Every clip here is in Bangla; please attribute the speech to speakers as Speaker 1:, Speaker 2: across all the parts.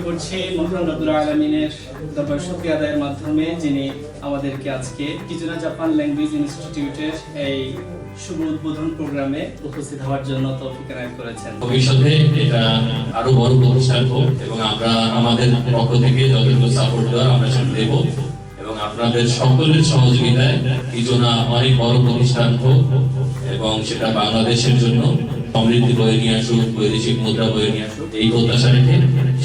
Speaker 1: করছি মহান রব্বুল আলামিনের দরবারে শুকরিয়া আদায়ের মাধ্যমে যিনি আমাদেরকে আজকে কিজুনা জাপান ল্যাঙ্গুয়েজ ইনস্টিটিউটের এই শুভ উদ্বোধন প্রোগ্রামে উপস্থিত হওয়ার জন্য তৌফিক এনায়েত করেছেন।
Speaker 2: ভবিষ্যতে এটা আরো বড় প্রতিষ্ঠান হোক এবং আমরা আমাদের পক্ষ থেকে যতটুকু সাপোর্ট দেওয়ার আমরা সেটা দেব এবং আপনাদের সকলের সহযোগিতায় কিজুনা অনেক বড় প্রতিষ্ঠান হোক এবং সেটা বাংলাদেশের জন্য সমৃদ্ধি বয়ে নিয়ে আসুক, বৈদেশিক মুদ্রা বয়ে নিয়ে আসুক, এই প্রত্যাশা রেখে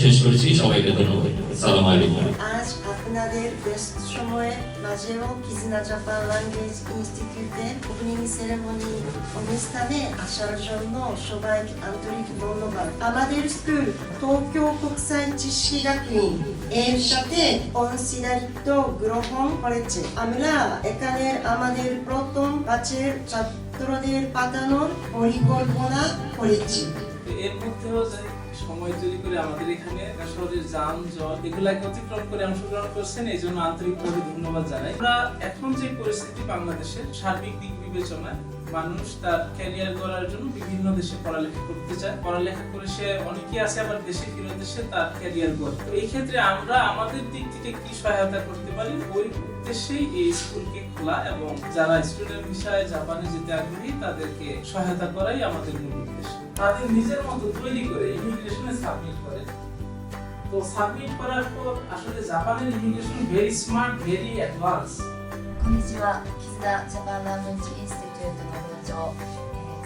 Speaker 2: শেষ করছি। সবাইকে ধন্যবাদ। আসসালামু আলাইকুম।
Speaker 3: আজ আপনাদের ব্যস্ত সময়ে মাঝেও কিজুনা জাপান ল্যাঙ্গুয়েজ ইনস্টিটিউটের ওপেনিং সেরেমনি অনুষ্ঠানে আসার জন্য সবাইকে আন্তরিক ধন্যবাদ। আমাদের স্কুল টোকিও কোকুসাই চিশকি গাকুইন এর সাথে অংশীদারিত্ব গ্রহণ করেছে। আমরা এখানে আমাদের প্রথম ব্যাচের ছাত্রদের পাঠানোর পরিকল্পনা করেছি।
Speaker 4: এর মধ্যেও সময় তৈরি করে আমাদের এখানে শহরের যানজট এগুলাকে অতিক্রম করে অংশগ্রহণ করছেন, এই জন্য আন্তরিকভাবে ধন্যবাদ জানাই। আমরা এখন যে পরিস্থিতি বাংলাদেশের সার্বিক দিক বিবেচনায় মানুষ তার ক্যারিয়ার গড়ার জন্য বিভিন্ন দেশে পড়ালেখা করতে চায়, পড়ালেখা করে সে অনেকেই আছে আবার দেশে ফিরে দেশে তার ক্যারিয়ার গড়ে। তো এই ক্ষেত্রে আমরা আমাদের দিক থেকে কি সহায়তা করতে পারি, ওই উদ্দেশ্যেই এই স্কুলকে খোলা এবং যারা স্টুডেন্ট বিষয়ে জাপানে যেতে আগ্রহী তাদেরকে সহায়তা করাই আমাদের মূল উদ্দেশ্য। তাদের নিজের মতো তৈরি করে ইমিগ্রেশনে সাবমিট করে, তো সাবমিট করার পর আসলে জাপানের immigration very smart, very advance.
Speaker 5: こんにちは、キズナジャパンラングエージインスティテュートの部長、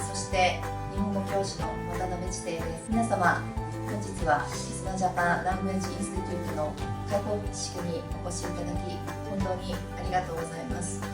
Speaker 5: そして日本語教師の渡辺知世です。皆様、本日はキズナジャパンラングエージインスティテュートの開校式にお越しいただき、本当にありがとうございます。